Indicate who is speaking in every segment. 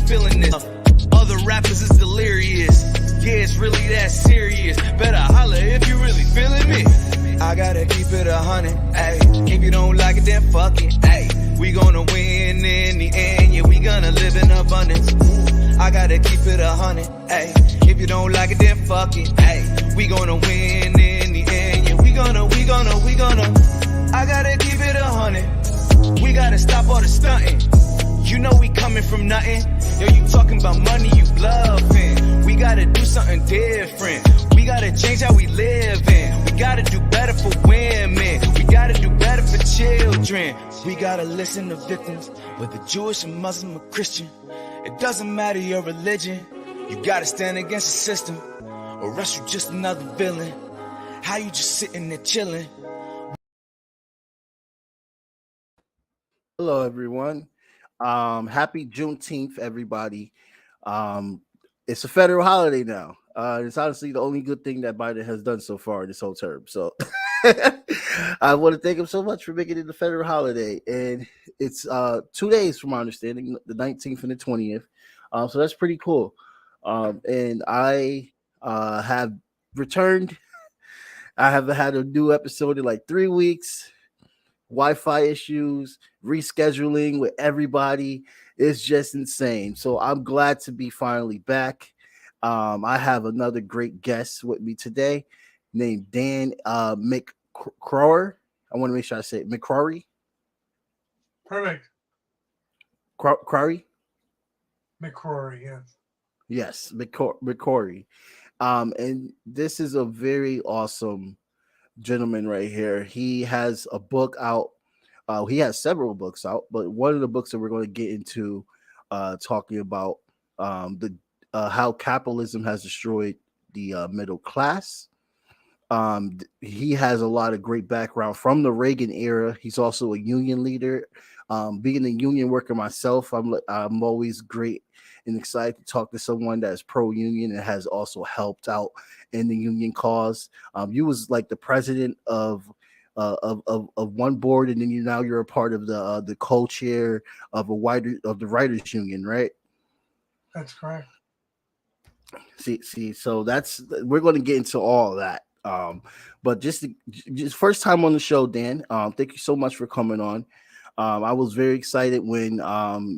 Speaker 1: feeling this. Other rappers is delirious. Yeah, it's really that serious. Better holler if you really feeling me. I gotta keep it 100, ayy. If you don't like it, then fuck it, ayy. We gonna win in the end, yeah, we gonna live in abundance. I gotta keep it 100, ayy. If you don't like it, then fuck it, ayy. We gonna win in the end, yeah, we gonna. I gotta keep it 100. We gotta stop all the stunting. You know we coming from nothing. Yo, you talking about money, you bluffing. We gotta do something different. We gotta change how we live in. We gotta do better for women. We gotta do better for children. We gotta listen to victims, whether Jewish or Muslim or Christian. It doesn't matter your religion. You gotta stand against the system, or else you just another villain. How you just sitting there chilling?
Speaker 2: Hello, everyone. Happy Juneteenth, everybody. It's a federal holiday now. It's honestly the only good thing that Biden has done so far this whole term. So I want to thank him so much for making it a federal holiday. And it's 2 days from my understanding, the 19th and the 20th. So that's pretty cool. And I have returned. I haven't had a new episode in like 3 weeks. Wi-Fi issues, rescheduling with everybody. It's just insane. So I'm glad to be finally back. I have another great guest with me today named Dan McCrory. I want to make sure I say it. McCrory.
Speaker 3: Perfect.
Speaker 2: McCrory,
Speaker 3: yes.
Speaker 2: Yes, McCrory. And this is a very awesome gentleman right here. He has a book out. He has several books out, but one of the books that we're going to get into talking about how capitalism has destroyed the middle class. He has a lot of great background from the Reagan era. He's also a union leader. Being a union worker myself, I'm always great and excited to talk to someone that is pro-union and has also helped out in the union cause. You was like the president of one board, and then you're a part of the co-chair of the writers union, right?
Speaker 3: That's correct.
Speaker 2: See, so we're going to get into all of that. But just first time on the show, Dan. Thank you so much for coming on. I was very excited when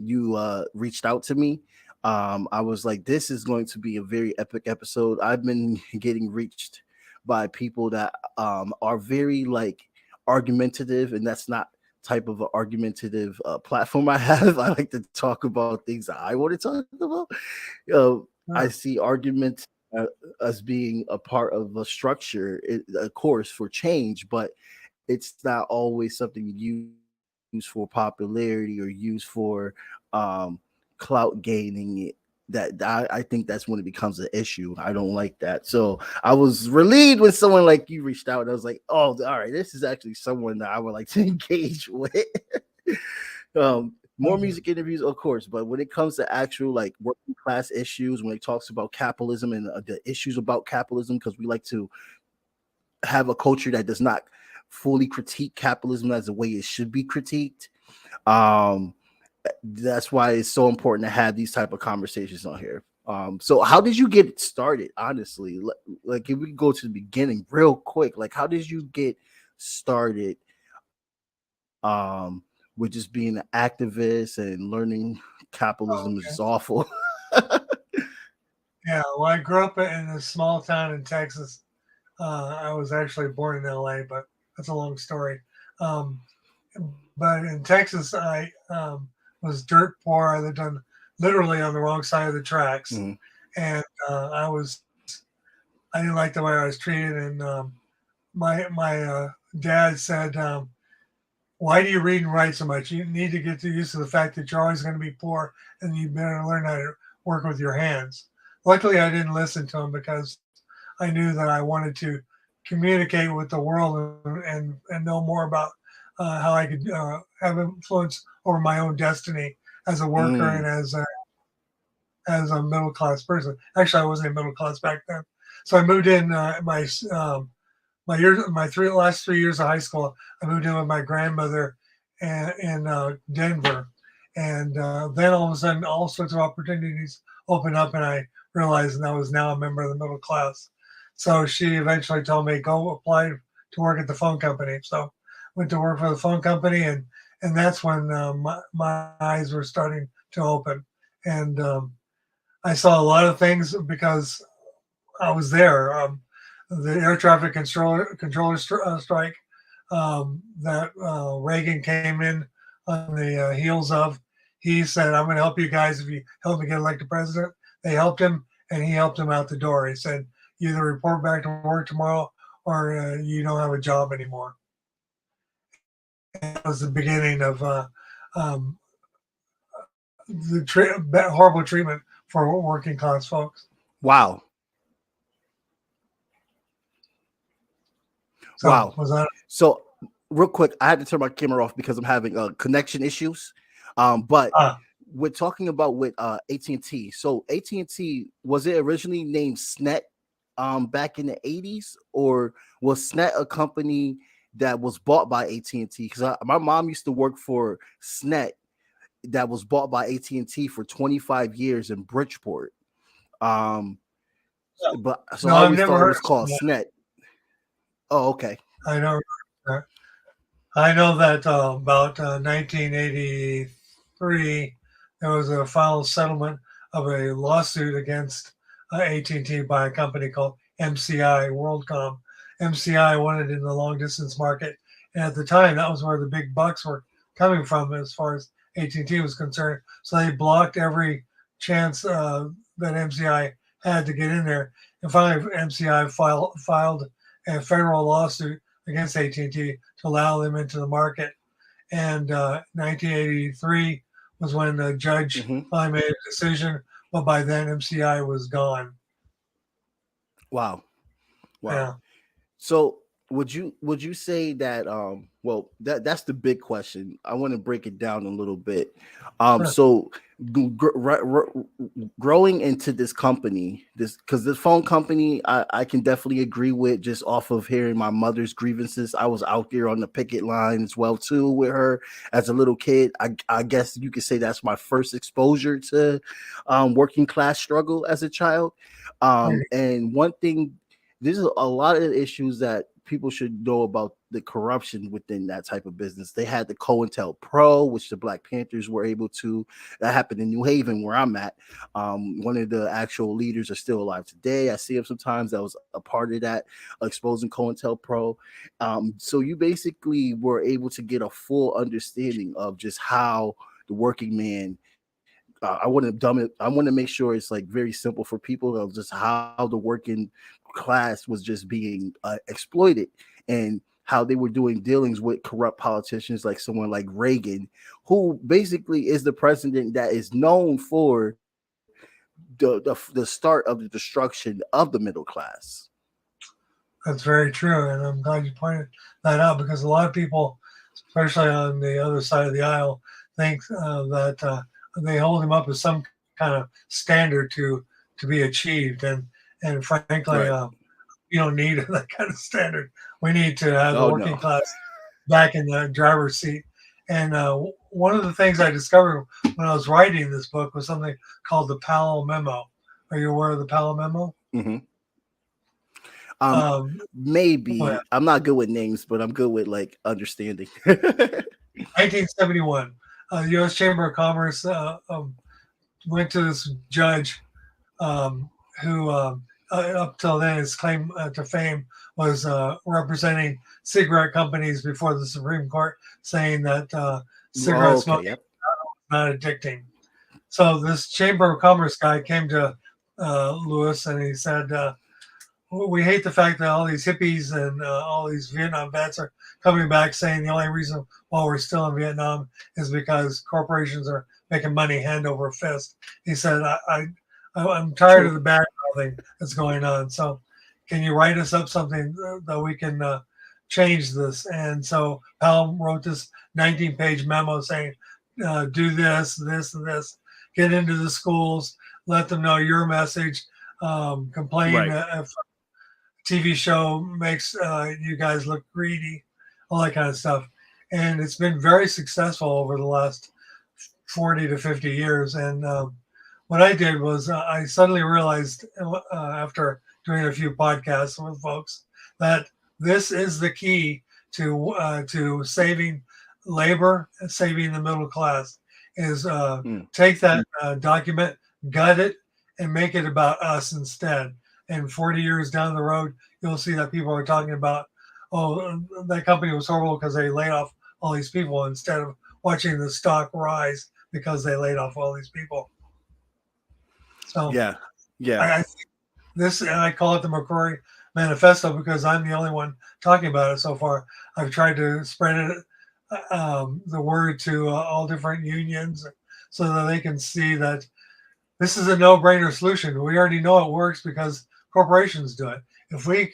Speaker 2: you reached out to me. I was like, this is going to be a very epic episode. I've been getting reached by people that are very like argumentative, and that's not type of an argumentative platform I have. I like to talk about things that I want to talk about. I see arguments as being a part of a structure, a course for change, but it's not always something you use for popularity or use for clout gaining. That I think that's when it becomes an issue. I don't like that. So I was relieved when someone like you reached out. I was like, oh, all right, this is actually someone that I would like to engage with. More music interviews, of course, but when it comes to actual like working class issues, when it talks about capitalism and the issues about capitalism, because we like to have a culture that does not fully critique capitalism as the way it should be critiqued. That's why it's so important to have these type of conversations on here. So how did you get started? Honestly, like if we could go to the beginning real quick, like how did you get started with just being an activist and learning capitalism is awful?
Speaker 3: Yeah, well, I grew up in a small town in Texas. I was actually born in LA, but that's a long story. But in Texas, I was dirt poor. I lived literally on the wrong side of the tracks, and I didn't like the way I was treated. And my dad said, "Why do you read and write so much? You need to get used to the fact that you're always going to be poor, and you better learn how to work with your hands." Luckily, I didn't listen to him because I knew that I wanted to communicate with the world and know more about how I could have influence over my own destiny as a worker and as a middle class person. Actually, I wasn't a middle class back then, so I moved in my last 3 years of high school. I moved in with my grandmother in Denver, And then all of a sudden, all sorts of opportunities opened up, and I realized I was now a member of the middle class. So she eventually told me, go apply to work at the phone company. So went to work for the phone company, and that's when my eyes were starting to open. And I saw a lot of things because I was there. The air traffic controller strike that Reagan came in on the heels of. He said, "I'm going to help you guys if you help me get elected president." They helped him, and he helped him out the door. He said, "You either report back to work tomorrow, or you don't have a job anymore." And that was the beginning of um, horrible treatment for working class folks.
Speaker 2: Wow.
Speaker 3: So
Speaker 2: Wow.
Speaker 3: was that?
Speaker 2: So real quick, I had to turn my camera off because I'm having connection issues. But we're talking about with AT&T. So AT&T, was it originally named SNET back in the 80s, or was SNET a company that was bought by AT&T? Because my mom used to work for SNET that was bought by AT&T for 25 years in Bridgeport. But so
Speaker 3: No,
Speaker 2: I
Speaker 3: I've
Speaker 2: always
Speaker 3: never
Speaker 2: thought it
Speaker 3: heard
Speaker 2: was
Speaker 3: of
Speaker 2: called
Speaker 3: SNET.
Speaker 2: SNET. Oh, okay.
Speaker 3: I know. I know that about 1983, there was a final settlement of a lawsuit against AT&T by a company called MCI, WorldCom. MCI wanted in the long distance market, and at the time, that was where the big bucks were coming from as far as AT&T was concerned. So they blocked every chance that MCI had to get in there. And finally, MCI filed a federal lawsuit against AT&T to allow them into the market. And 1983 was when the judge finally made a decision, but by then MCI was gone.
Speaker 2: Wow.
Speaker 3: Yeah.
Speaker 2: So would you say that well, that's the big question. I want to break it down a little bit. So growing into this company, because this phone company, I can definitely agree with, just off of hearing my mother's grievances. I was out there on the picket line as well too with her as a little kid. I guess you could say that's my first exposure to working class struggle as a child. And one thing, there's a lot of issues that people should know about the corruption within that type of business. They had the COINTELPRO, which the Black Panthers were able to. That happened in New Haven, where I'm at. One of the actual leaders are still alive today. I see him sometimes. That was a part of that, exposing COINTELPRO. So you basically were able to get a full understanding of just how the working man. I want to dumb it. I want to make sure it's like very simple for people of just how the working class was just being exploited, and how they were doing dealings with corrupt politicians like someone like Reagan, who basically is the president that is known for the start of the destruction of the middle class.
Speaker 3: That's very true. And I'm glad you pointed that out, because a lot of people, especially on the other side of the aisle, think that they hold him up as some kind of standard to be achieved. And frankly, you don't need that kind of standard. We need to have the working class back in the driver's seat. And one of the things I discovered when I was writing this book was something called the Powell Memo. Are you aware of the Powell Memo?
Speaker 2: Mm-hmm. Maybe. I'm not good with names, but I'm good with like understanding.
Speaker 3: 1971, the U.S. Chamber of Commerce went to this judge who, up till then, his claim to fame was representing cigarette companies before the Supreme Court, saying that cigarette smoking is not addicting. So this Chamber of Commerce guy came to Lewis and he said, we hate the fact that all these hippies and all these Vietnam vets are coming back saying the only reason why we're still in Vietnam is because corporations are making money hand over fist. He said, I'm tired of the bad thing that's going on. So can you write us up something that we can change this? And so Powell wrote this 19-page memo saying, do this, this, and this. Get into the schools. Let them know your message. Complain if TV show makes you guys look greedy, all that kind of stuff. And it's been very successful over the last 40 to 50 years. And what I did was I suddenly realized after doing a few podcasts with folks that this is the key to saving labor and saving the middle class is take that document, gut it, and make it about us instead. And 40 years down the road, you'll see that people are talking about, oh, that company was horrible because they laid off all these people instead of watching the stock rise because they laid off all these people. So
Speaker 2: yeah.
Speaker 3: I think this, and I call it the McCrory Manifesto because I'm the only one talking about it so far. I've tried to spread it, the word to all different unions so that they can see that this is a no-brainer solution. We already know it works because corporations do it. If we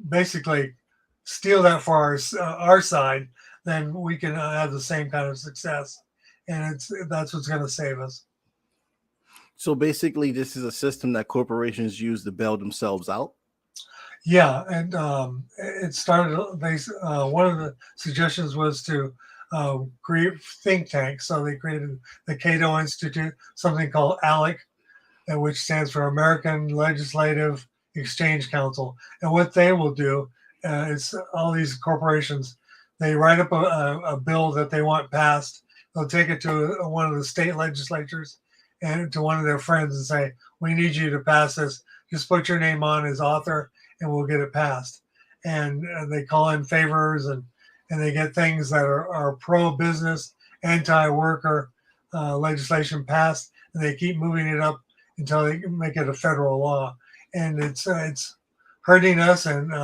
Speaker 3: basically steal that for our side, then we can have the same kind of success, and that's what's going to save us.
Speaker 2: So basically, this is a system that corporations use to bail themselves out.
Speaker 3: Yeah, and it started. One of the suggestions was to create think tanks. So they created the Cato Institute, something called ALEC, which stands for American Legislative Exchange Council. And what they will do is all these corporations, they write up a bill that they want passed. They'll take it to one of the state legislatures and to one of their friends and say, we need you to pass this. Just put your name on as author and we'll get it passed. And they call in favors and they get things that are pro-business, anti-worker legislation passed, and they keep moving it up until they make it a federal law. And it's hurting us. And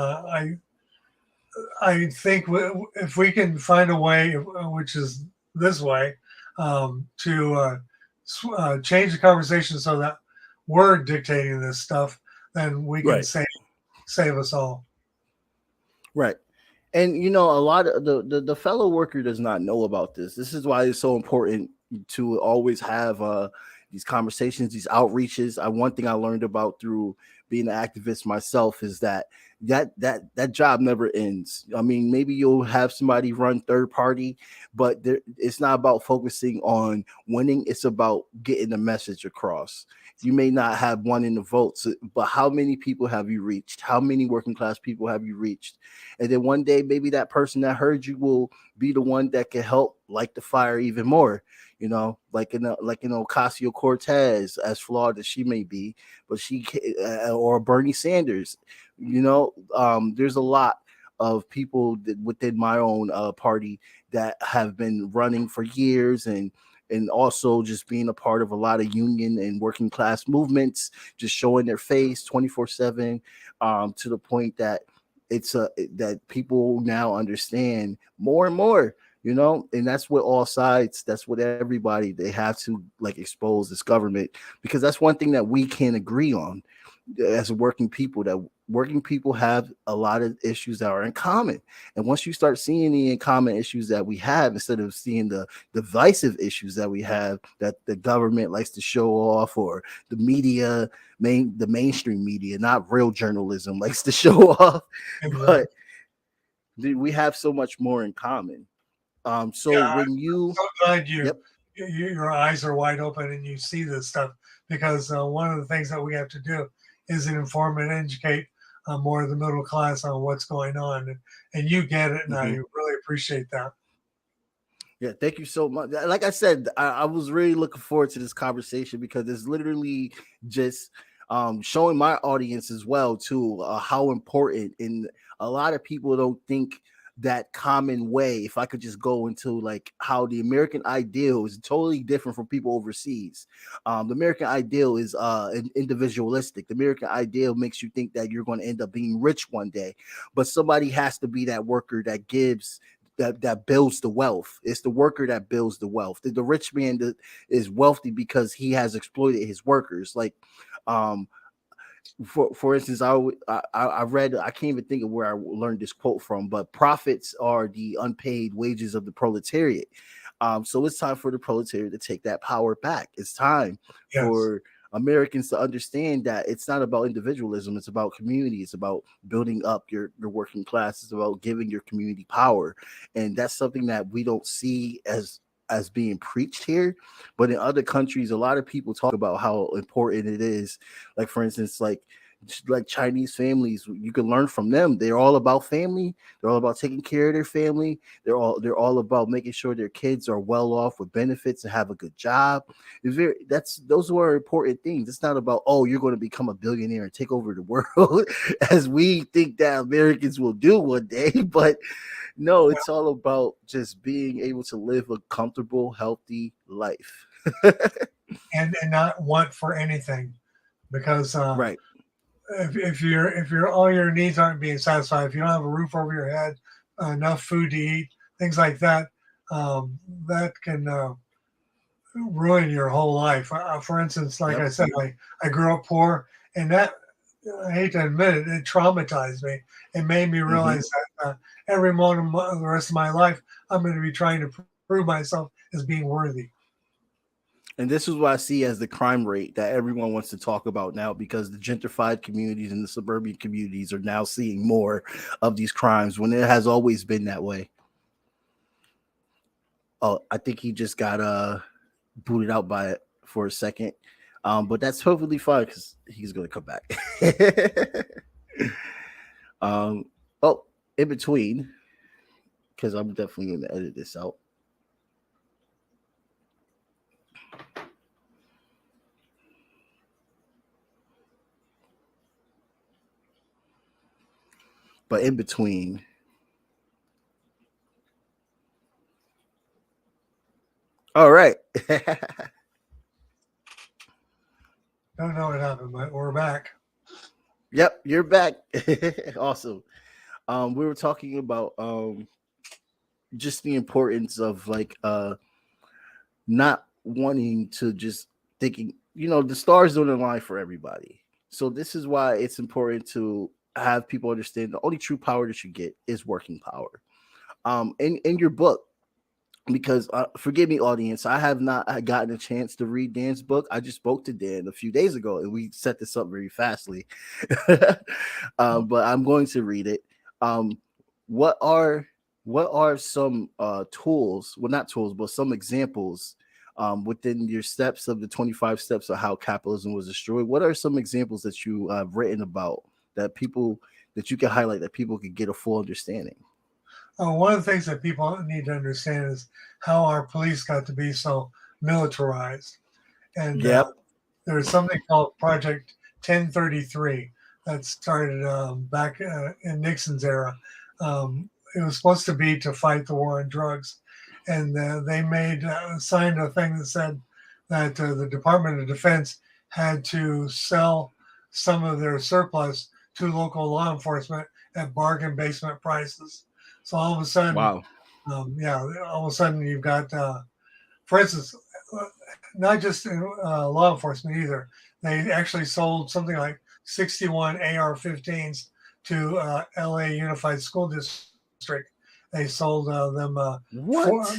Speaker 3: I think if we can find a way, which is this way, to change the conversation so that we're dictating this stuff, then we can save us all.
Speaker 2: Right. And a lot of the fellow worker does not know about this. This is why it's so important to always have these conversations, these outreaches. One thing I learned about through being an activist myself is that job never ends. I mean, maybe you'll have somebody run third party, but it's not about focusing on winning. It's about getting the message across. You may not have won in the votes, but how many people have you reached? How many working class people have you reached? And then one day, maybe that person that heard you will be the one that can help light the fire even more. Like Ocasio-Cortez, as flawed as she may be, but or Bernie Sanders. There's a lot of people within my own party that have been running for years and also just being a part of a lot of union and working class movements, just showing their face 24/7, to the point that that people now understand more and more, and that's what all sides, that's what everybody, they have to expose this government, because that's one thing that we can't agree on as working people, that working people have a lot of issues that are in common. And once you start seeing the in common issues that we have, instead of seeing the divisive issues that we have, that the government likes to show off, or the media, the mainstream media, not real journalism, likes to show off, but we have so much more in common. When you,
Speaker 3: I'm so glad your eyes are wide open and you see this stuff, because one of the things that we have to do is inform and educate more of the middle class on what's going on, and you get it, and I really appreciate that.
Speaker 2: Yeah, thank you so much. Like I said, I was really looking forward to this conversation, because it's literally just showing my audience as well too how important, and a lot of people don't think that common way. If I could just go into how the American ideal is totally different from people overseas. The American ideal is individualistic. The American ideal makes you think that you're going to end up being rich one day, but somebody has to be that worker that gives, that builds the wealth. It's the worker that builds the wealth. The rich man is wealthy because he has exploited his workers. For instance, I read, I can't even think of where I learned this quote from, but profits are the unpaid wages of the proletariat. So it's time for the proletariat to take that power back. It's time for Americans to understand that it's not about individualism. It's about community. It's about building up your working class. It's about giving your community power. And that's something that we don't see as as being preached here, but in other countries, a lot of people talk about how important it is. Like for instance, like Chinese families, you can learn from them. They're all about family. They're all about taking care of their family. They're all about making sure their kids are well off with benefits and have a good job. Those are important things. It's not about, oh, you're going to become a billionaire and take over the world as we think that Americans will do one day. But no, it's all about just being able to live a comfortable, healthy life.
Speaker 3: and not want for anything, because
Speaker 2: Right.
Speaker 3: if your all your needs aren't being satisfied, if you don't have a roof over your head, enough food to eat, things like that, that can ruin your whole life. For instance, like
Speaker 2: Yep.
Speaker 3: I said, I grew up poor, and that, I hate to admit it, it traumatized me. It made me
Speaker 2: Hmm.
Speaker 3: realize that every moment of the rest of my life, I'm going to be trying to prove myself as being worthy.
Speaker 2: And this is what I see as the crime rate that everyone wants to talk about now, because the gentrified communities and the suburban communities are now seeing more of these crimes when it has always been that way. Oh, I think he just got booted out by it for a second. But that's perfectly fine because he's gonna come back. um, oh, in between, because I'm definitely gonna edit this out. But in between, all right.
Speaker 3: Don't know what happened, but we're back.
Speaker 2: Yep, you're back. Awesome. We were talking about just the importance of not wanting to just thinking, the stars don't align for everybody. So this is why it's important to have people understand the only true power that you get is working power. In your book, because forgive me, audience, I have not gotten a chance to read Dan's book. I just spoke to Dan a few days ago, and we set this up very fastly. But I'm going to read it. Um, what are some tools? Well, not tools, but some examples within your steps of the 25 steps of how capitalism was destroyed. What are some examples that you have written about that you can highlight that people could get a full understanding?
Speaker 3: One of the things that people need to understand is how our police got to be so militarized. And
Speaker 2: Yep.
Speaker 3: there's something called Project 1033 that started back in Nixon's era. It was supposed to be to fight the war on drugs. And they signed a thing that said that the Department of Defense had to sell some of their surplus to local law enforcement at bargain basement prices. So all of a sudden,
Speaker 2: Wow.
Speaker 3: all of a sudden you've got, for instance, not just in law enforcement either. They actually sold something like 61 AR-15s to LA Unified School District. They sold them
Speaker 2: What?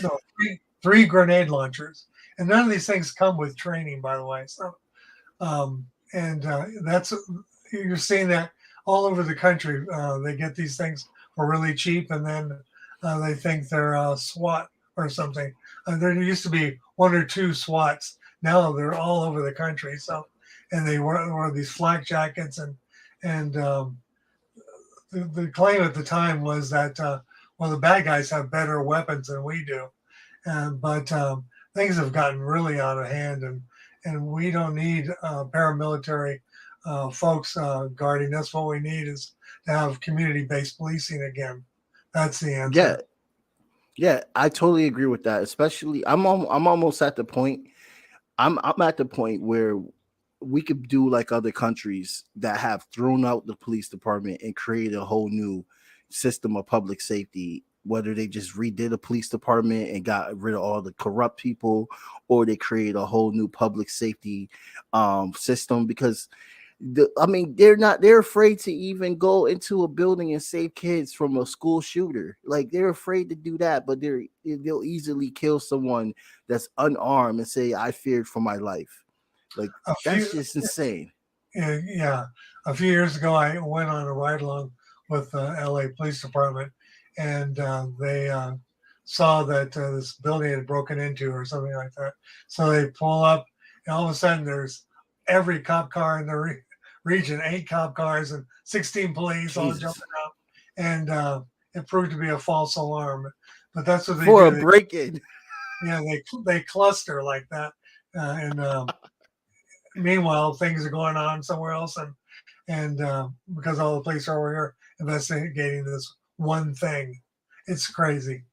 Speaker 3: three grenade launchers, and none of these things come with training, by the way. So, and that's you're seeing that all over the country. They get these things for really cheap, and then they think they're SWAT or something. There used to be one or two SWATs. Now they're all over the country. So, and they wear these flak jackets, and the claim at the time was that the bad guys have better weapons than we do, but things have gotten really out of hand, and we don't need paramilitary folks guarding us. What we need is to have community-based policing again. That's the
Speaker 2: Yeah.
Speaker 3: answer.
Speaker 2: Yeah, I totally agree with that. Especially, I'm almost at the point. I'm at the point where we could do like other countries that have thrown out the police department and created a whole new system of public safety. Whether they just redid the police department and got rid of all the corrupt people, or they create a whole new public safety system, because they're afraid to even go into a building and save kids from a school shooter. Like, they're afraid to do that, but they'll easily kill someone that's unarmed and say, I feared for my life. Like,
Speaker 3: A
Speaker 2: that's
Speaker 3: few,
Speaker 2: just insane.
Speaker 3: yeah, a few years ago, I went on a ride along with the LA Police Department, and they saw that this building had broken into or something like that. So they pull up, and all of a sudden there's every cop car in the region, 8 cop cars and 16 police all jumping
Speaker 2: Jesus.
Speaker 3: out. And it proved to be a false alarm. But that's what they
Speaker 2: For
Speaker 3: do.
Speaker 2: a break-in.
Speaker 3: They cluster like that. And meanwhile, things are going on somewhere else. And because all the police are over here investigating this one thing. It's crazy.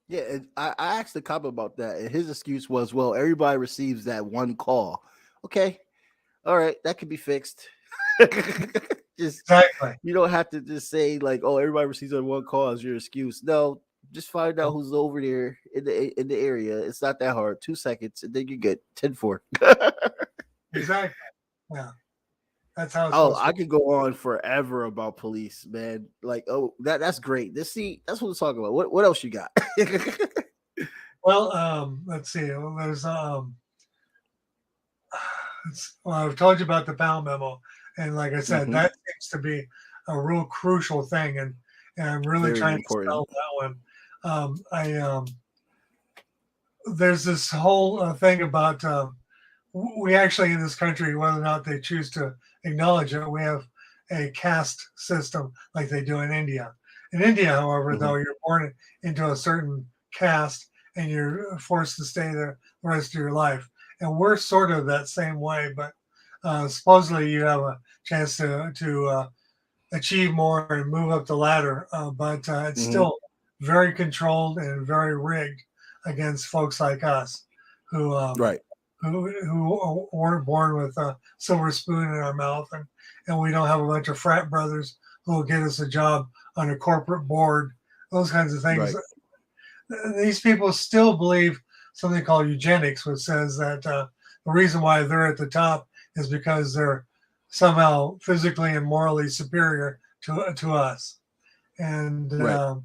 Speaker 2: Yeah, I asked the cop about that, and his excuse was, "Well, everybody receives that one call." Okay, all right, that could be fixed. Just
Speaker 3: Exactly.
Speaker 2: you don't have to just say like, "Oh, everybody receives that one call" as your excuse. No, just find out who's over there in the area. It's not that hard. 2 seconds, and then you get 10-4.
Speaker 3: Exactly. Yeah. That's how it's
Speaker 2: Oh,
Speaker 3: supposed
Speaker 2: I
Speaker 3: to
Speaker 2: could go on forever about police, man. Like, oh, that's great. That's what we're talking about. What else you got?
Speaker 3: be. Well, let's see. There's I've told you about the Powell memo, and like I said,
Speaker 2: Mhm.
Speaker 3: that seems to be a real crucial thing, and I'm really
Speaker 2: Very
Speaker 3: trying to
Speaker 2: important.
Speaker 3: spell that one. I There's this whole thing about we actually in this country, whether or not they choose to acknowledge it, we have a caste system like they do in India. In India, however,
Speaker 2: Mhm.
Speaker 3: though, you're born into a certain caste and you're forced to stay there the rest of your life. And we're sort of that same way, but supposedly you have a chance to achieve more and move up the ladder. But it's
Speaker 2: Mhm.
Speaker 3: still very controlled and very rigged against folks like us who
Speaker 2: Right.
Speaker 3: who weren't born with a silver spoon in our mouth, and we don't have a bunch of frat brothers who will get us a job on a corporate board, those kinds of things.
Speaker 2: Right.
Speaker 3: These people still believe something called eugenics, which says that the reason why they're at the top is because they're somehow physically and morally superior to us. And
Speaker 2: Right.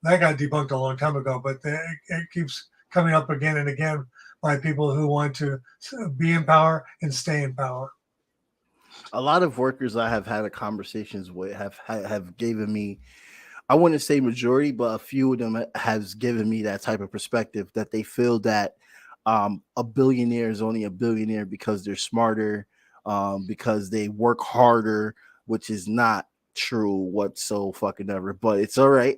Speaker 3: that got debunked a long time ago, but it keeps coming up again and again by people who want to be in power and stay in power.
Speaker 2: A lot of workers I have had conversations with have given me, I wouldn't say majority, but a few of them has given me that type of perspective that they feel that a billionaire is only a billionaire because they're smarter, because they work harder, which is not true whatsoever fucking ever, but it's all right.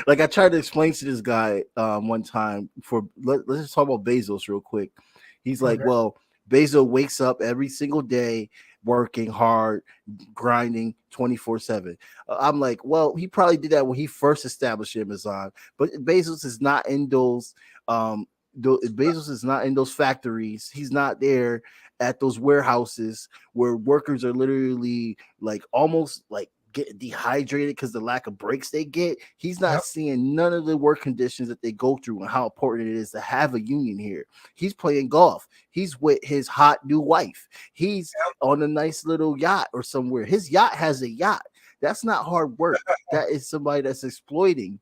Speaker 2: Like I tried to explain to this guy one time let's just talk about Bezos real quick. He's like,
Speaker 3: Okay.
Speaker 2: well, Bezos wakes up every single day working hard, grinding 24/7. I'm like, well, he probably did that when he first established Amazon, but Bezos is not in those Bezos is not in those factories. He's not there at those warehouses where workers are literally like almost like get dehydrated because the lack of breaks they get. He's not
Speaker 3: Yep.
Speaker 2: seeing none of the work conditions that they go through and how important it is to have a union here. He's playing golf. He's with his hot new wife. He's on a nice little yacht or somewhere. His yacht has a yacht. That's not hard work. That is somebody that's exploiting.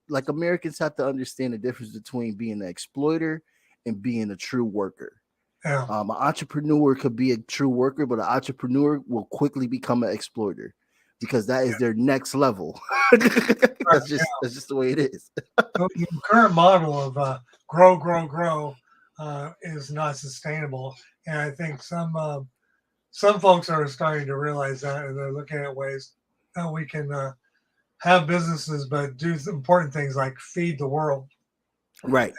Speaker 2: Like Americans have to understand the difference between being an exploiter and being a true worker.
Speaker 3: Yeah.
Speaker 2: An entrepreneur could be a true worker, but an entrepreneur will quickly become an exploiter because that is their next level. that's just the way it is.
Speaker 3: The current model of grow is not sustainable, and I think some folks are starting to realize that, and they're looking at ways that we can have businesses but do important things like feed the world.
Speaker 2: Right.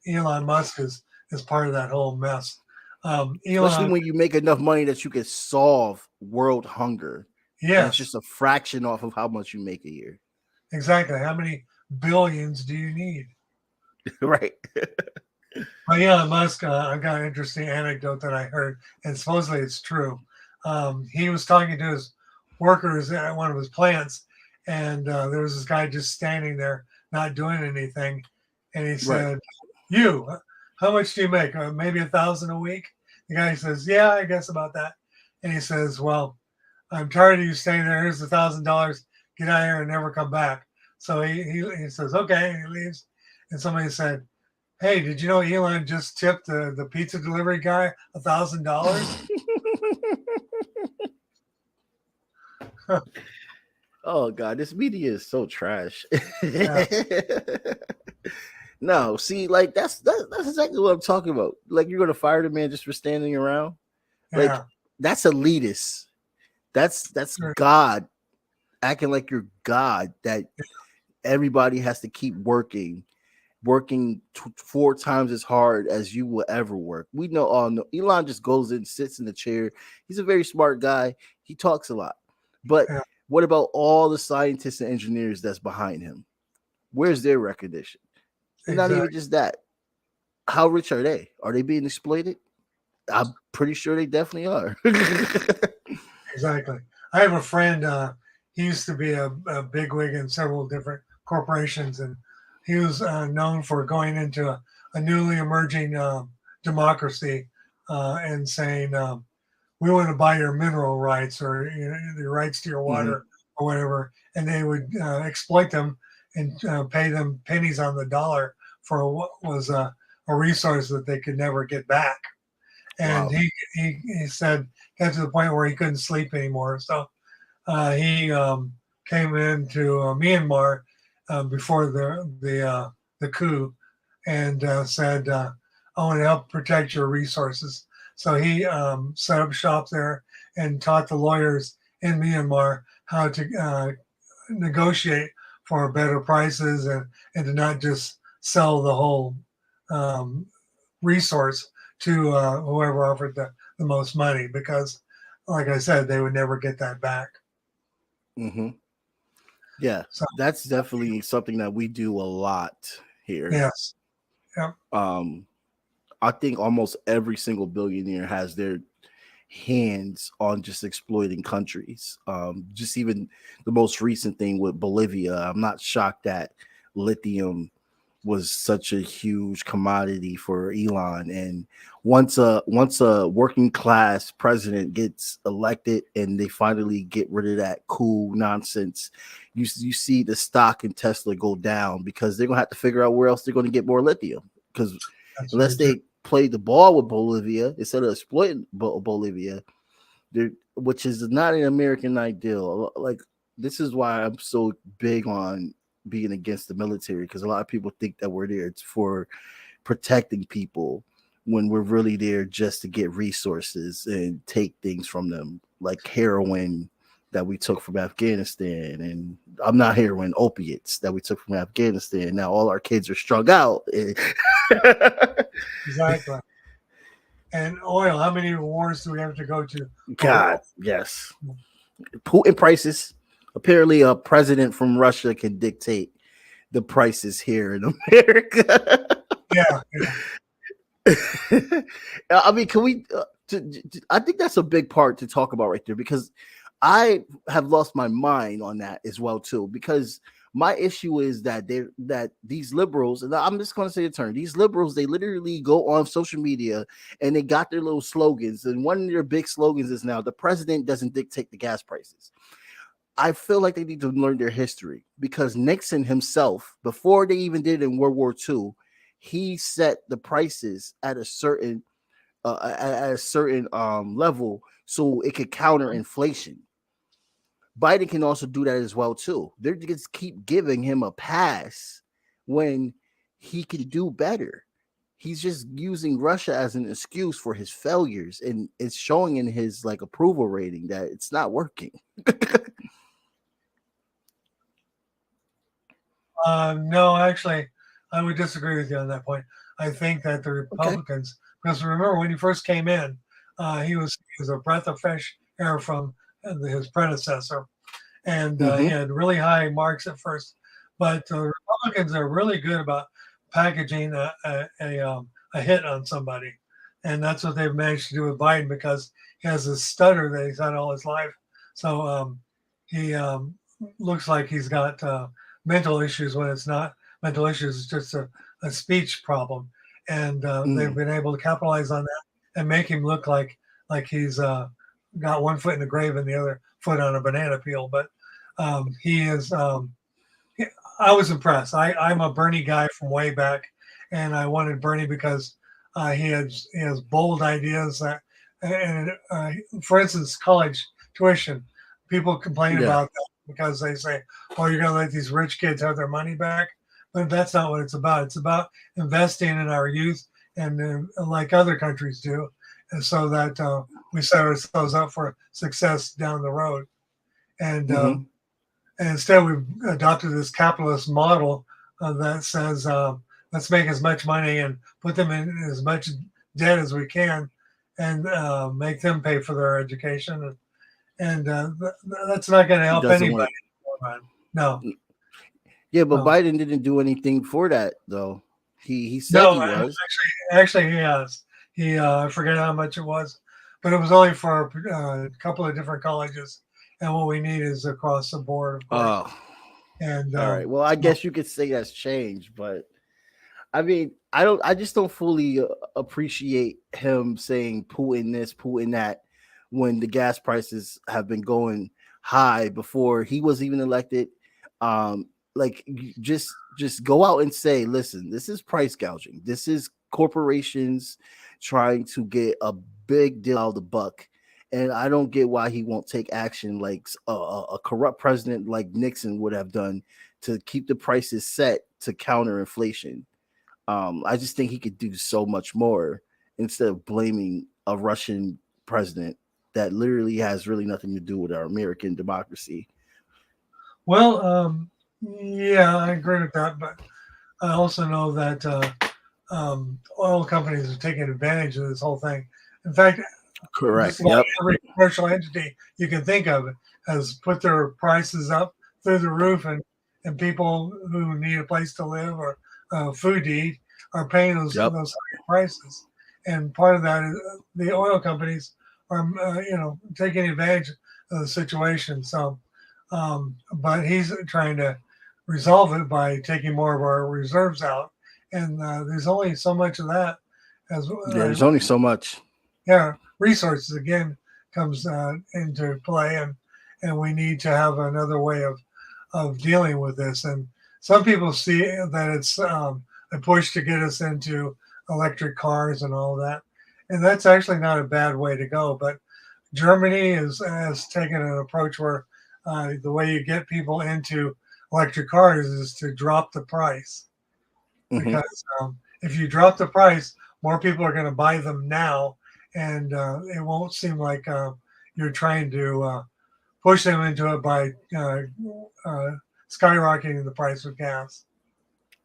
Speaker 3: Elon Musk is part of that whole mess.
Speaker 2: Especially
Speaker 3: Elon,
Speaker 2: when you make enough money that you can solve world hunger. And it's
Speaker 3: yes,
Speaker 2: just a fraction off of how much you make a year.
Speaker 3: exactly. How many billions do you need?
Speaker 2: Right.
Speaker 3: But Elon Musk, I got an interesting anecdote that I heard, and supposedly it's true. He was talking to his workers at one of his plants, and there was this guy just standing there, not doing anything. And he said, "You, how much do you make? Maybe 1,000 a week?" The guy says, "Yeah, I guess about that." And he says, "Well, I'm tired of you staying there. Here's $1,000. Get out of here and never come back." So he says, "Okay," and he leaves. And somebody said, "Hey, did you know Elon just tipped the pizza delivery guy $1,000?"
Speaker 2: Oh God, this media is so trash.
Speaker 3: Yeah,
Speaker 2: No, see, like that's exactly what I'm talking about. Like you're gonna fire the man just for standing around. Like
Speaker 3: yeah,
Speaker 2: that's elitist. That's
Speaker 3: sure.
Speaker 2: God acting like you're God. That everybody has to keep working 4 times as hard as you will ever work. We know all know Elon just goes in, sits in the chair. He's a very smart guy. He talks a lot. But
Speaker 3: Yeah,
Speaker 2: what about all the scientists and engineers that's behind him? Where's their recognition? And not even
Speaker 3: exactly.
Speaker 2: just that. How rich are they? Are they being exploited? I'm pretty sure they definitely are.
Speaker 3: Exactly. I have a friend. He used to be a bigwig in several different corporations, and he was known for going into a newly emerging democracy and saying, "We want to buy your mineral rights or the rights to your
Speaker 2: Mhm.
Speaker 3: water or whatever," and they would exploit them and pay them pennies on the dollar for what was a resource that they could never get back. And
Speaker 2: Wow.
Speaker 3: he said got to the point where he couldn't sleep anymore. So he came into Myanmar before the coup and said, "I want to help protect your resources." So he set up shop there and taught the lawyers in Myanmar how to negotiate for better prices and to not just sell the whole um, resource to whoever offered the most money because, like I said, they would never get that back.
Speaker 2: Hmm. Yeah,
Speaker 3: So,
Speaker 2: that's definitely something that we do a lot here.
Speaker 3: yes. Yep.
Speaker 2: Um, I think almost every single billionaire has their hands on just exploiting countries. Just even the most recent thing with Bolivia, I'm not shocked that lithium was such a huge commodity for Elon. And once a working class president gets elected and they finally get rid of that cool nonsense, you see the stock in Tesla go down because they're gonna have to figure out where else they're gonna get more lithium. Because
Speaker 3: That's
Speaker 2: unless
Speaker 3: very true.
Speaker 2: they play the ball with Bolivia instead of exploiting Bolivia, which is not an American ideal. Like this is why I'm so big on being against the military because a lot of people think that we're there for protecting people when we're really there just to get resources and take things from them, like heroin that we took from Afghanistan, and I'm not heroin, opiates that we took from Afghanistan. Now all our kids are strung out.
Speaker 3: Exactly. And oil. How many wars do we have to go to over?
Speaker 2: God, yes. Putin prices. Apparently, a president from Russia can dictate the prices here in America.
Speaker 3: Yeah, yeah,
Speaker 2: I mean, can we? I think that's a big part to talk about right there because I have lost my mind on that as well too. Because my issue is that these liberals, and I'm just going to say the term, these liberals, they literally go on social media and they got their little slogans, and one of their big slogans is now the president doesn't dictate the gas prices. I feel like they need to learn their history because Nixon himself, before they even did it in World War II, he set the prices at a certain level so it could counter inflation. Biden can also do that as well too. They just keep giving him a pass when he can do better. He's just using Russia as an excuse for his failures, and it's showing in his like approval rating that it's not working.
Speaker 3: no, actually, I would disagree with you on that point. I think that the
Speaker 2: Okay.
Speaker 3: Republicans, because remember when he first came in, he was a breath of fresh air from his predecessor, and he
Speaker 2: Mm-hmm.
Speaker 3: had really high marks at first. But the Republicans are really good about packaging a hit on somebody, and that's what they've managed to do with Biden because he has a stutter that he's had all his life. So he looks like he's got mental issues when it's not mental issues; it's just a speech problem, and they've
Speaker 2: Mm.
Speaker 3: been able to capitalize on that and make him look like he's got one foot in the grave and the other foot on a banana peel. But he is. I was impressed. I'm a Bernie guy from way back, and I wanted Bernie because he has bold ideas. And for instance, college tuition. People complain
Speaker 2: Yeah.
Speaker 3: about that. because they say, "Oh, you're going to let these rich kids have their money back," but that's not what it's about. It's about investing in our youth, and like other countries do, and so that we set ourselves up for success down the road. And
Speaker 2: Mm-hmm.
Speaker 3: and instead, we've adopted this capitalist model that says, let's make as much money and put them in as much debt as we can, and make them pay for their education. And that's not going to
Speaker 2: It
Speaker 3: help
Speaker 2: doesn't
Speaker 3: anybody
Speaker 2: work.
Speaker 3: in the long run. No,
Speaker 2: Yeah, but
Speaker 3: no,
Speaker 2: Biden didn't do anything for that though. He said
Speaker 3: no.
Speaker 2: he was.
Speaker 3: Actually, he has. He I forget how much it was, but it was only for a couple of different colleges. And what we need is across the board, of course.
Speaker 2: Oh,
Speaker 3: And
Speaker 2: all right. Well, I guess you could say that's changed, but I mean, I don't. I just don't fully appreciate him saying Putin this, Putin that, when the gas prices have been going high before he was even elected. Like just go out and say, listen, this is price gouging. This is corporations trying to get a big deal out of the buck. And I don't get why he won't take action like a corrupt president like Nixon would have done to keep the prices set to counter inflation. I just think he could do so much more instead of blaming a Russian president that literally has really nothing to do with our American democracy.
Speaker 3: well, yeah, I agree with that, but I also know that oil companies are taking advantage of this whole thing. In fact, just
Speaker 2: Correct.
Speaker 3: about
Speaker 2: Yep.
Speaker 3: every commercial entity you can think of has put their prices up through the roof, and people who need a place to live or food to eat are paying those
Speaker 2: Yep.
Speaker 3: higher prices. And part of that is the oil companies are, taking advantage of the situation. So, but he's trying to resolve it by taking more of our reserves out, and there's only so much of that as
Speaker 2: Yeah, there's only so much.
Speaker 3: yeah, resources again comes into play, and we need to have another way of dealing with this. And some people see that it's a push to get us into electric cars and all that, and that's actually not a bad way to go. But Germany has taken an approach where the way you get people into electric cars is to drop the price,
Speaker 2: Hmm.
Speaker 3: because if you drop the price, more people are going to buy them now, and it won't seem like you're trying to push them into it by uh, skyrocketing the price of gas.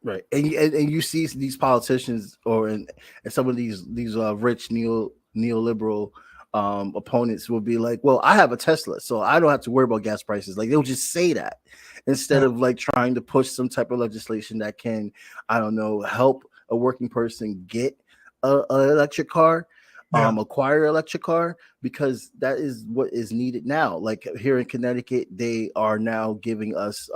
Speaker 2: Right, and you see these politicians and some of these rich neoliberal opponents will be like, well, I have a Tesla, so I don't have to worry about gas prices. Like they'll just say that instead
Speaker 3: Yeah,
Speaker 2: of like trying to push some type of legislation that can, I don't know, help a working person get an electric car,
Speaker 3: yeah,
Speaker 2: acquire an electric car, because that is what is needed now. Like here in Connecticut, they are now giving us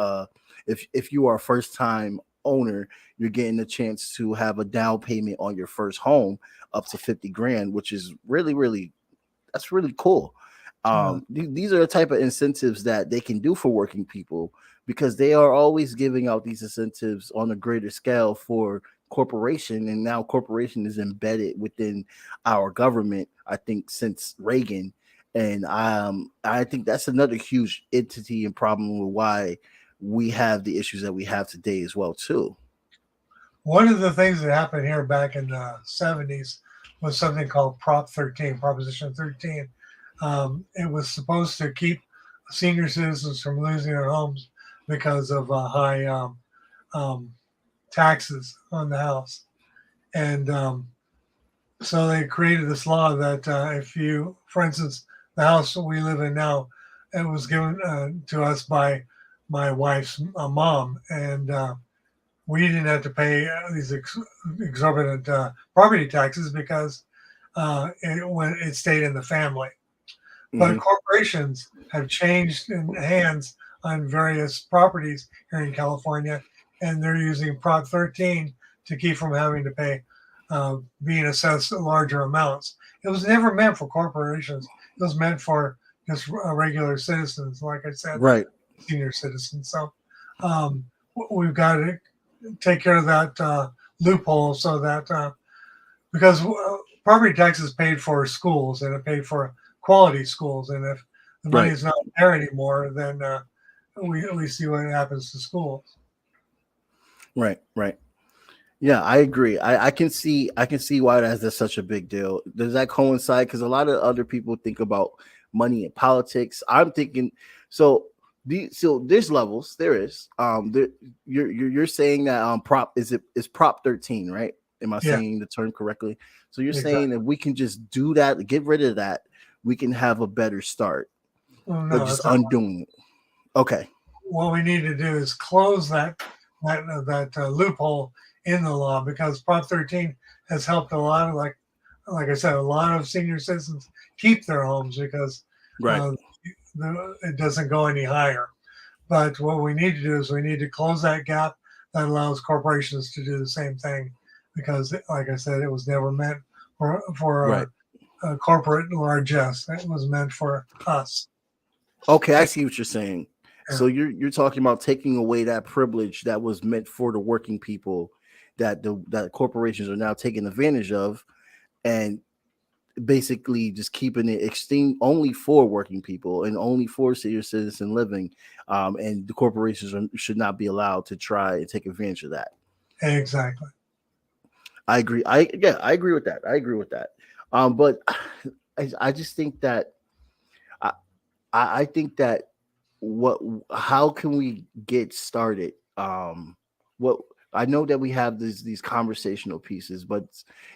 Speaker 2: if you are a first time owner, you're getting a chance to have a down payment on your first home up to 50 grand, which is really that's really cool.
Speaker 3: yeah.
Speaker 2: These are the type of incentives that they can do for working people, because they are always giving out these incentives on a greater scale for corporation, and now corporation is embedded within our government, I think, since Reagan. And I think that's another huge entity and problem with why we have the issues that we have today as well too.
Speaker 3: One of the things that happened here back in the 70s was something called Prop 13, Proposition 13. It was supposed to keep senior citizens from losing their homes because of high um, taxes on the house. And so they created this law that if you, for instance, the house that we live in now, it was given to us by my wife's mom, and we didn't have to pay these exorbitant property taxes because when it stayed in the family. But
Speaker 2: Hmm.
Speaker 3: corporations have changed in hands on various properties here in California, and they're using Prop 13 to keep from having to pay, being assessed larger amounts. It was never meant for corporations. It was meant for just regular citizens, like I said,
Speaker 2: Right.
Speaker 3: senior citizens. So um, we've got to take care of that loophole so that because property taxes paid for schools and it paid for quality schools, and if the money
Speaker 2: Right.
Speaker 3: is not there anymore, then we see what happens to schools.
Speaker 2: Right, right. Yeah, I agree. I can see why that's such a big deal. Does that coincide? Because a lot of other people think about money and politics. I'm thinking so. So there's levels. There is. You're saying that is Prop 13, right? Am I
Speaker 3: Yeah,
Speaker 2: saying the term correctly? So you're saying
Speaker 3: exactly.
Speaker 2: that we can just do that, get rid of that, we can have a better start,
Speaker 3: Well,
Speaker 2: but
Speaker 3: no,
Speaker 2: just
Speaker 3: that's not
Speaker 2: undoing it. Okay.
Speaker 3: what we need to do is close that loophole in the law, because Prop 13 has helped a lot of, like I said, a lot of senior citizens keep their homes because
Speaker 2: Right.
Speaker 3: uh, it doesn't go any higher. But what we need to do is we need to close that gap that allows corporations to do the same thing, because, like I said, it was never meant for
Speaker 2: Right.
Speaker 3: corporate largesse. It was meant for us.
Speaker 2: Okay, I see what you're saying.
Speaker 3: Yeah,
Speaker 2: So you're talking about taking away that privilege that was meant for the working people that corporations are now taking advantage of, and basically just keeping it extinct only for working people and only for senior citizen living, and the should not be allowed to try and take advantage of that.
Speaker 3: exactly.
Speaker 2: I agree. I agree with that. I agree with that. But I just think that I I think that what how can we get started? What I know that we have these conversational pieces, but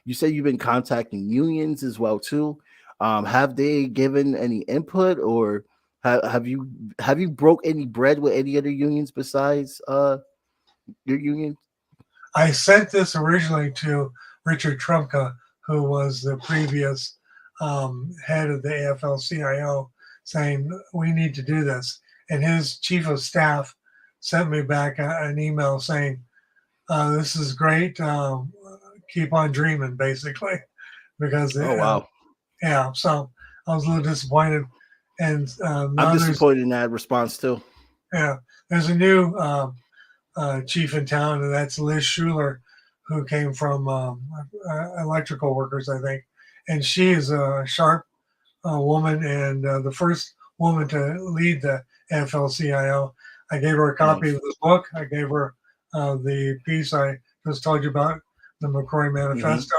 Speaker 2: you say you've been contacting unions as well too. Have they given any input, or have you broke any bread with any other unions besides your union?
Speaker 3: I sent this originally to Richard Trumka, who was the previous head of the AFL-CIO, saying we need to do this. And his chief of staff sent me back an email saying, "This is great. Keep on dreaming," basically, because
Speaker 2: Oh wow,
Speaker 3: yeah. So I was a little disappointed. And
Speaker 2: I'm
Speaker 3: now
Speaker 2: disappointed in that response too.
Speaker 3: yeah, there's a new chief in town, and that's Liz Schuler, who came from electrical workers, I think. And she is a sharp woman, and the first woman to lead the AFL-CIO. I gave her a copy of
Speaker 2: Nice.
Speaker 3: the book. I gave her the piece I just told you about, the McCrory
Speaker 2: Hmm.
Speaker 3: Manifesto,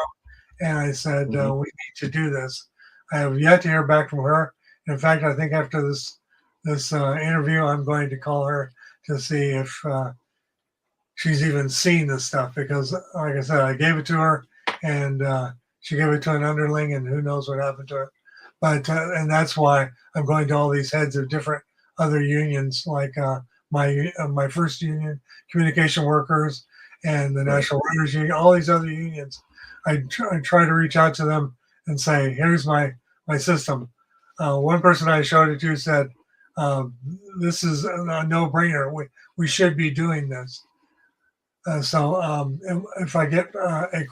Speaker 3: and I said
Speaker 2: Hmm.
Speaker 3: we need to do this. I have yet to hear back from her. In fact, I think after this interview, I'm going to call her to see if she's even seen this stuff, because, like I said, I gave it to her, and she gave it to an underling, and who knows what happened to it. But and that's why I'm going to all these heads of different other unions, like my first union, communication workers, and the
Speaker 2: Right.
Speaker 3: National Writers Union, all these other unions. I try to reach out to them and say, here's my system. One person I showed it to said, this is a no-brainer. We should be doing this. So if I get a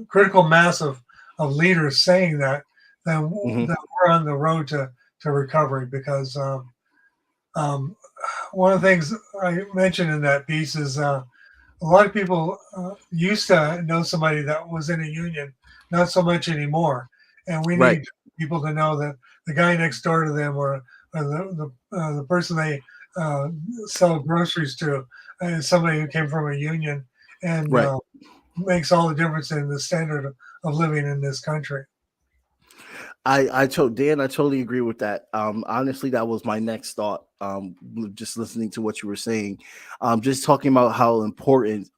Speaker 3: critical mass of leaders saying that,
Speaker 2: Hmm.
Speaker 3: then we're on the road to recovery, because um, one of the things I mentioned in that piece is a lot of people used to know somebody that was in a union, not so much anymore. And we
Speaker 2: Right.
Speaker 3: need people to know that the guy next door to them, or the person they uh, sell groceries to, is somebody who came from a union, and
Speaker 2: Right.
Speaker 3: makes all the difference in the standard of living in this country.
Speaker 2: I told Dan, I totally agree with that. Honestly, that was my next thought. Just listening to what you were saying, just talking about how important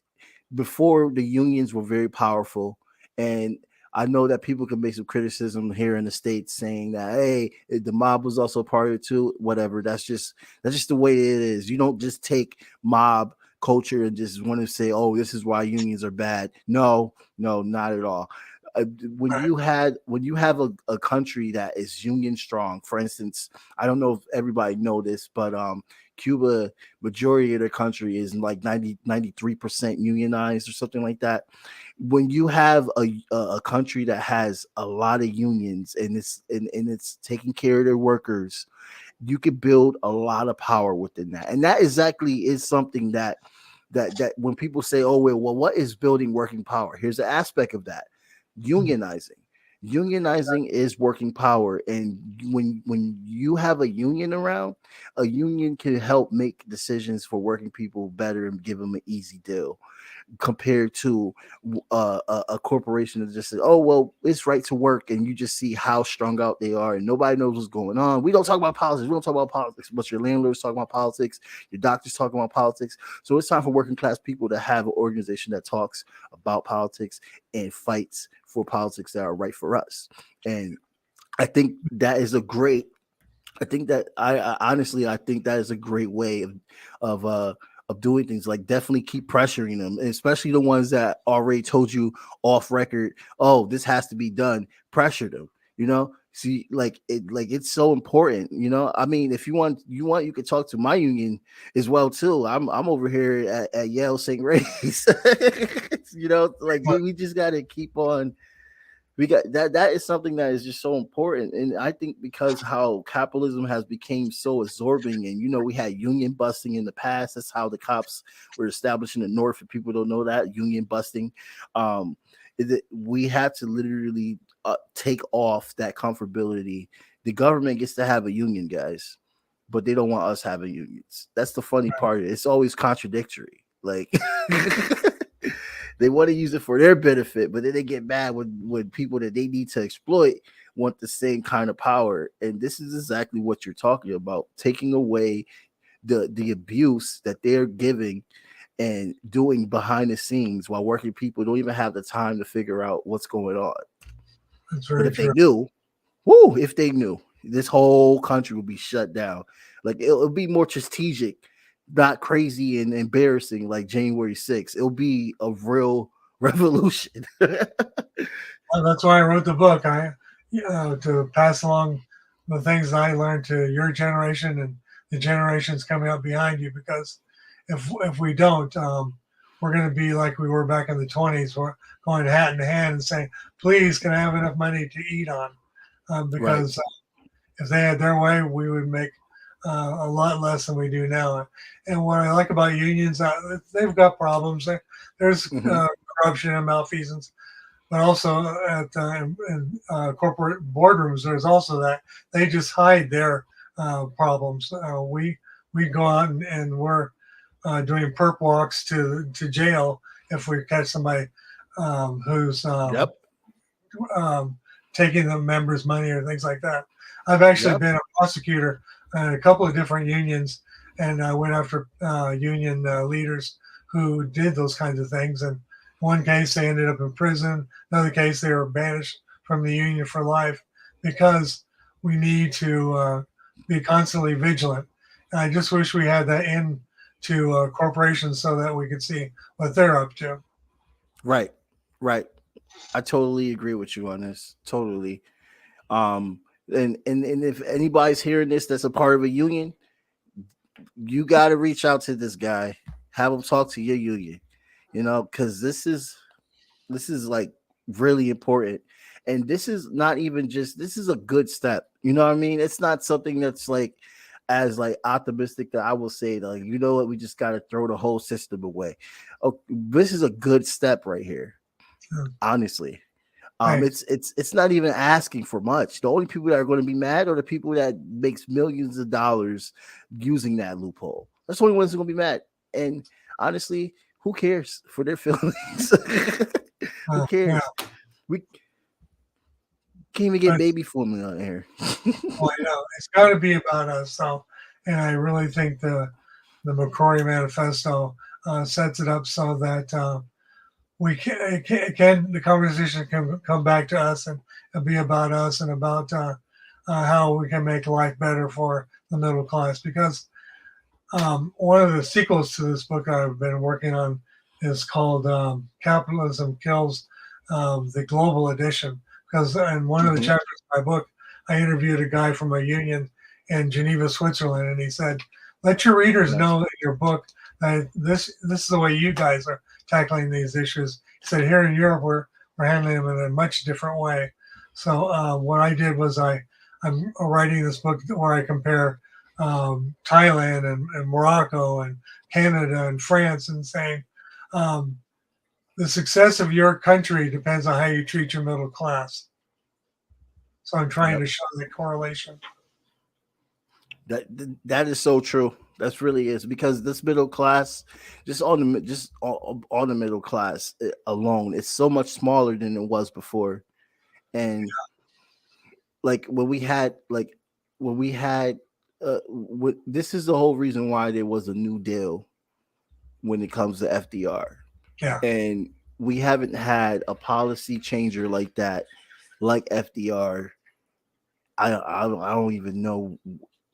Speaker 2: before the unions were very powerful, and I know that people can make some criticism here in the states saying that hey, the mob was also part of it too. Whatever. That's just the way it is. You don't just take mob culture and just want to say, oh, this is why unions are bad. No, no, not at all. When
Speaker 3: Right.
Speaker 2: you have a country that is union strong, for instance, I don't know if everybody know this, but Cuba, majority of their country is like 93% unionized or something like that. When you have a country that has a lot of unions and it's taking care of their workers, you could build a lot of power within that. And that exactly is something that when people say, oh, well, what is building working power? Here's the aspect of that: unionizing. Unionizing is working power, and when you have a union around, a union can help make decisions for working people better and give them an easy deal compared to a corporation that just says, "Oh well, it's right to work," and you just see how strung out they are, and nobody knows what's going on. We don't talk about politics. We don't talk about politics, but your landlord's talking about politics, your doctor's talking about politics. So it's time for working class people to have an organization that talks about politics and fights for politics that are right for us. And I think that is a great. I think that I honestly I think that is a great way of uh of doing things. Like definitely keep pressuring them, and especially the ones that already told you off record, oh, this has to be done. Pressure them, See, like it's so important, I mean, if you could talk to my union as well too. I'm over here at Yale St. Ray's. Like we just got to keep on. We got that is something that is just so important. And I think because how capitalism has become so absorbing, and we had union busting in the past. That's how the cops were established in the North. If people don't know that, union busting, we had to literally take off that comfortability. The government gets to have a union, guys, but they don't want us having unions. That's the funny part. It's always contradictory. Like they want to use it for their benefit, but then they get mad when people that they need to exploit want the same kind of power. And this is exactly what you're talking about, taking away the abuse that they're giving and doing behind the scenes while working people don't even have the time to figure out what's going on.
Speaker 3: That's
Speaker 2: But
Speaker 3: very
Speaker 2: if
Speaker 3: true.
Speaker 2: they knew, this whole country would be shut down. Like it'll be more strategic, not crazy and embarrassing like January 6th. It'll be a real revolution.
Speaker 3: That's why I wrote the book. To pass along the things that I learned to your generation and the generations coming up behind you. Because if we don't, we're going to be like we were back in the 20s. We're going hand in hand and saying, "Please, can I have enough money to eat on?" Because if they had their way, we would make a lot less than we do now. And what I like about unions, they've got problems. There's corruption and malfeasance, but also at in corporate boardrooms, there's also that they just hide their problems. We go out and we're doing perp walks to jail if we catch somebody who's taking the members' money or things like that. I've actually been a prosecutor in a couple of different unions, and I went after union leaders who did those kinds of things. And one case, they ended up in prison. Another case, they were banished from the union for life because we need to be constantly vigilant. And I just wish we had that into corporations so that we could see what they're up to.
Speaker 2: Right. I totally agree with you on this. Totally. And if anybody's hearing this that's a part of a union, you got to reach out to this guy, have him talk to your union, because this is like really important. And this is not even just, this is a good step. You know what I mean? It's not something that's like as like optimistic that I will say like, you know what, we just got to throw the whole system away. Oh, this is a good step right here. Honestly. It's not even asking for much. The only people that are going to be mad are the people that makes millions of dollars using that loophole. That's the only ones who are going to be mad. And honestly, who cares for their feelings? Who cares?
Speaker 3: Yeah.
Speaker 2: We can't even get baby formula on here.
Speaker 3: Well, it's got to be about us. So, and I really think the McCrory Manifesto sets it up so that we can the conversation can come back to us and be about us and about how we can make life better for the middle class. Because one of the sequels to this book I've been working on is called Capitalism Kills the Global Edition. Because in one of the chapters of my book, I interviewed a guy from a union in Geneva, Switzerland, and he said, "Let your readers know in your book that this is the way you guys are tackling these issues." He said, "Here in Europe, we're handling them in a much different way." So what I did was I'm writing this book where I compare Thailand and Morocco and Canada and France and saying the success of your country depends on how you treat your middle class. So I'm trying
Speaker 2: Yep.
Speaker 3: to show that correlation.
Speaker 2: That is so true. That's really is, because this middle class, on the middle class alone, it's so much smaller than it was before. And like when we had this is the whole reason why there was a New Deal when it comes to FDR.
Speaker 3: Yeah.
Speaker 2: And we haven't had a policy changer like that, like FDR. I don't even know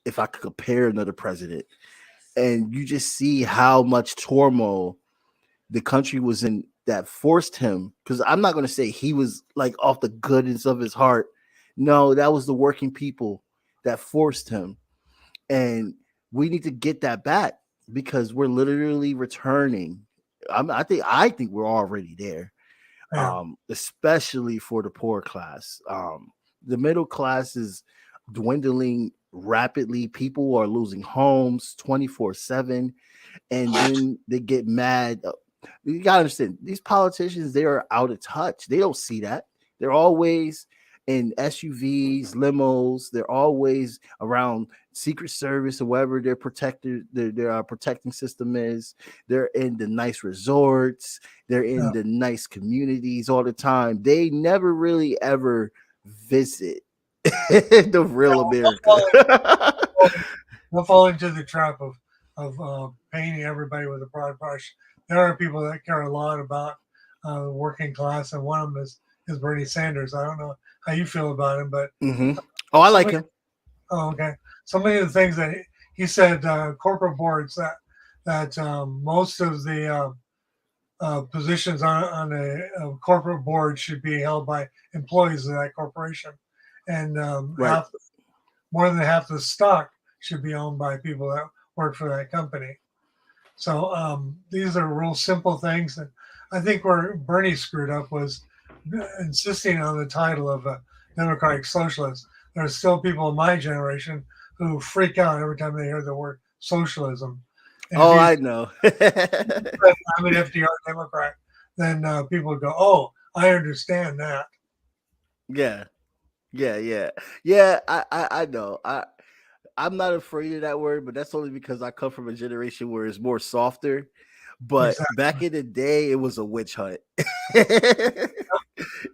Speaker 2: if I could compare another president. And you just see how much turmoil the country was in that forced him. Because I'm not going to say he was like off the goodness of his heart. No, that was the working people that forced him. And we need to get that back, because we're literally returning. I think we're already there.
Speaker 3: Yeah.
Speaker 2: Especially for the poor class. The middle class is dwindling rapidly. People are losing homes 24/7, and then they get mad. You gotta understand, these politicians, they are out of touch. They don't see that. They're always in SUVs, limos. They're always around Secret Service or whatever their protecting system is. They're in the nice resorts. They're in the nice communities all the time. They never really ever visit the real America.
Speaker 3: We'll fall into the trap of painting everybody with a broad brush. There are people that care a lot about the working class, and one of them is Bernie Sanders. I don't know how you feel about him, but
Speaker 2: Oh, I like him.
Speaker 3: Oh, okay. So many of the things that he said, corporate boards, that most of the positions on a corporate board should be held by employees of that corporation, and
Speaker 2: Right.
Speaker 3: more than half the stock should be owned by people that work for that company. So these are real simple things. And I think where Bernie screwed up was insisting on the title of a democratic socialist. There are still people in my generation who freak out every time they hear the word socialism. And
Speaker 2: Oh,
Speaker 3: if
Speaker 2: I know.
Speaker 3: I'm an FDR Democrat, then people would go, "Oh, I understand that."
Speaker 2: Yeah. I know. I'm not afraid of that word, but that's only because I come from a generation where it's more softer. But
Speaker 3: Exactly.
Speaker 2: back in the day, it was a witch hunt.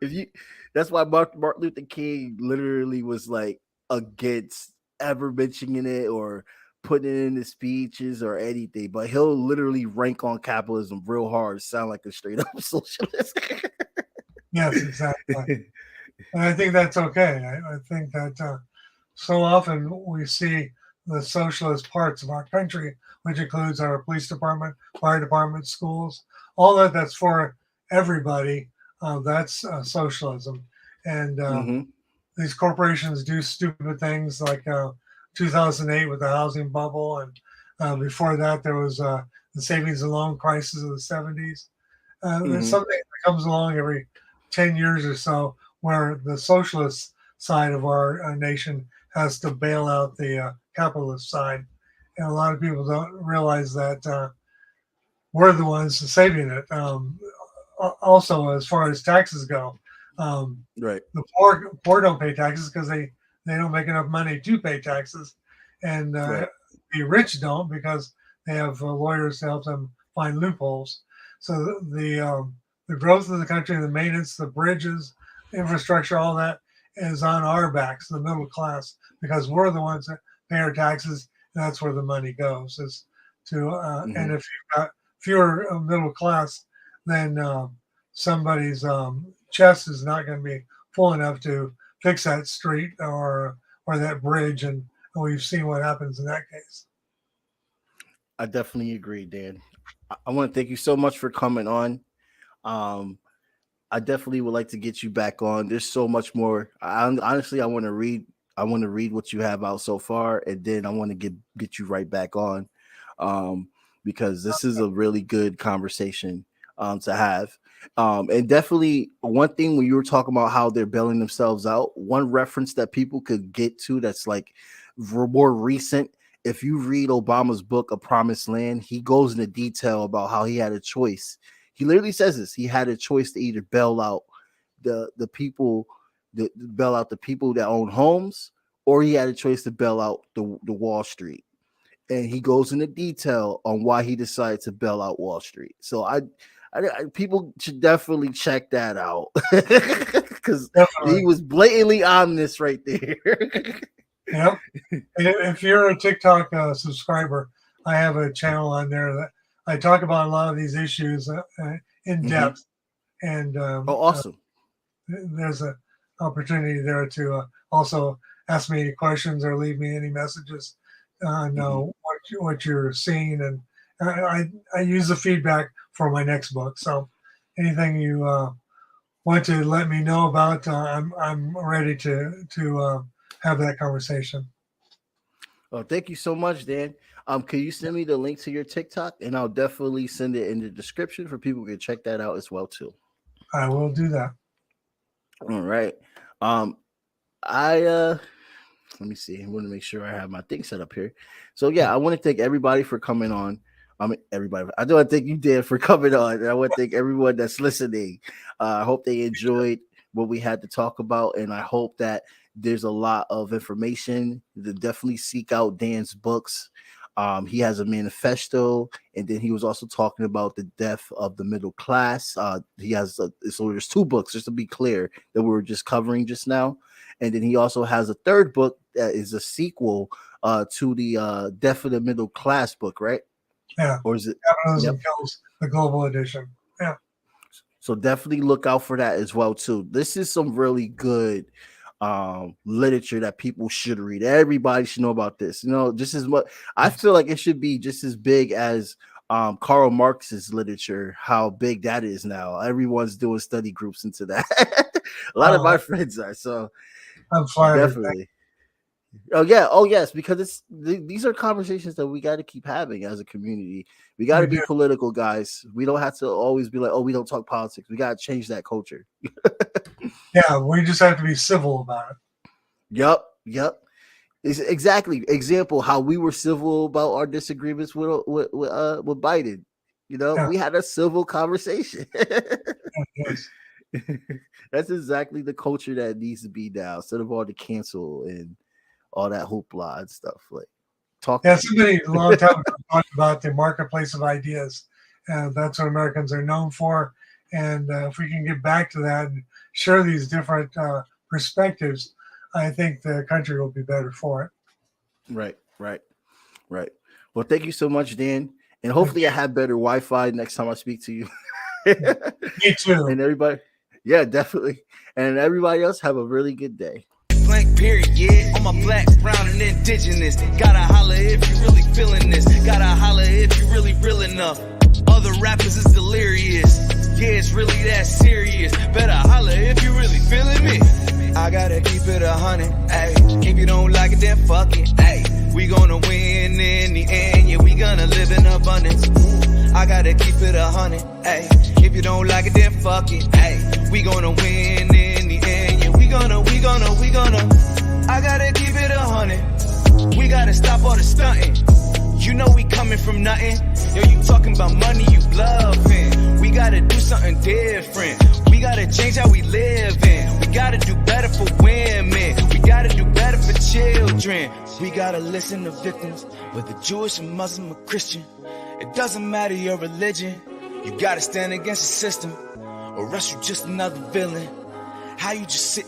Speaker 2: If you, that's why Martin Luther King literally was like against ever mentioning it or putting it in his speeches or anything. But he'll literally rank on capitalism real hard, sound like a straight up socialist.
Speaker 3: Yes, exactly. And I think that's okay. I think that so often we see the socialist parts of our country, which includes our police department, fire department, schools, all that's for everybody. That's socialism. And
Speaker 2: hmm
Speaker 3: these corporations do stupid things like 2008 with the housing bubble. And before that, there was the savings and loan crisis of the 70s. There's
Speaker 2: hmm
Speaker 3: something that comes along every 10 years or so where the socialist side of our nation has to bail out the capitalist side. And a lot of people don't realize that we're the ones saving it. Also, as far as taxes go,
Speaker 2: Right.
Speaker 3: the poor don't pay taxes because they don't make enough money to pay taxes. And
Speaker 2: Right.
Speaker 3: the rich don't because they have lawyers to help them find loopholes. So the growth of the country, the maintenance, the bridges, infrastructure, all that is on our backs, the middle class, because we're the ones that pay our taxes, and that's where the money goes. Is to
Speaker 2: hmm
Speaker 3: and if you've got fewer middle class, then somebody's chest is not going to be full enough to fix that street or that bridge, and we've seen what happens in that case.
Speaker 2: I definitely agree, Dan. I want to thank you so much for coming on. Um, I definitely would like to get you back on. There's so much more. Honestly, I want to read. I want to read what you have out so far, and then I want to get you right back on, um, because this is a really good conversation to have. And definitely one thing when you were talking about how they're bailing themselves out, one reference that people could get to that's like more recent. If you read Obama's book, A Promised Land, he goes into detail about how he had a choice. He literally says this. He had a choice to either bail out the people bail out the people that own homes, or he had a choice to bail out the Wall Street. And he goes into detail on why he decided to bail out Wall Street. So I people should definitely check that out because he was blatantly honest right there.
Speaker 3: Yep. If you're a TikTok subscriber, I have a channel on there that I talk about a lot of these issues in depth. And
Speaker 2: awesome.
Speaker 3: There's an opportunity there to also ask me any questions or leave me any messages. Know what you're seeing, and I use the feedback for my next book. So anything you want to let me know about, I'm ready to have that conversation.
Speaker 2: Oh, thank you so much, Dan. Can you send me the link to your TikTok, and I'll definitely send it in the description for people who can check that out as well too.
Speaker 3: I will do that.
Speaker 2: All right. Let me see. I want to make sure I have my thing set up here. So yeah, I want to thank everybody for coming on. Everybody. I do want to thank you, Dan, for coming on. And I want to thank everyone that's listening. I hope they enjoyed what we had to talk about, and I hope that there's a lot of information to definitely seek out Dan's books. He has a manifesto, and then he was also talking about the death of the middle class. He has so there's 2 books, just to be clear, that we were just covering just now. And then he also has a 3rd book that is a sequel to the Death of the Middle Class book, right?
Speaker 3: Yeah.
Speaker 2: Or is it
Speaker 3: Capitalism Kills, the Global Edition? Yeah.
Speaker 2: So definitely look out for that as well too. This is some really good literature that people should read. Everybody should know about this. Just as much. I feel like it should be just as big as Karl Marx's literature. How big that is now. Everyone's doing study groups into that. A lot of my friends are. So
Speaker 3: I'm flattered.
Speaker 2: definitely. Oh yeah. Oh yes, because these are conversations that we got to keep having as a community. We got to be political, guys. We don't have to always be like, oh, we don't talk politics. We got to change that culture.
Speaker 3: Yeah, we just have to be civil about it.
Speaker 2: Yep. Exactly. Example, how we were civil about our disagreements with Biden. We had a civil conversation.
Speaker 3: Yes.
Speaker 2: That's exactly the culture that needs to be now, instead of all the cancel and all that hoopla and stuff. Like, talk.
Speaker 3: Yeah, somebody a long time ago talked about the marketplace of ideas. That's what Americans are known for. And if we can get back to that and share these different perspectives, I think the country will be better for it.
Speaker 2: Right. Well, thank you so much, Dan. And hopefully I have better Wi-Fi next time I speak to you.
Speaker 3: Me too.
Speaker 2: And everybody, yeah, definitely. And everybody else, have a really good day.
Speaker 1: Blank period, yeah. On my black, brown, and indigenous. Gotta holler if you really feeling this. Gotta holler if you really real enough. Other rappers is delirious. Yeah, it's really that serious. Better holler if you really feeling me. I gotta keep it 100, ayy. If you don't like it, then fuck it, ayy. We gonna win in the end, yeah, we gonna live in abundance. I gotta keep it 100, ayy. If you don't like it, then fuck it, ayy. We gonna win in the end, yeah, we gonna. I gotta keep it 100. We gotta stop all the stunting. You know we coming from nothing. Yo, you talking about money, you bluffing. We gotta do something different. We gotta change how we live in. We gotta do better for women. We gotta do better for children. We gotta listen to victims, whether Jewish or Muslim or Christian. It doesn't matter your religion. You gotta stand against the system, or else you just another villain. How you just sitting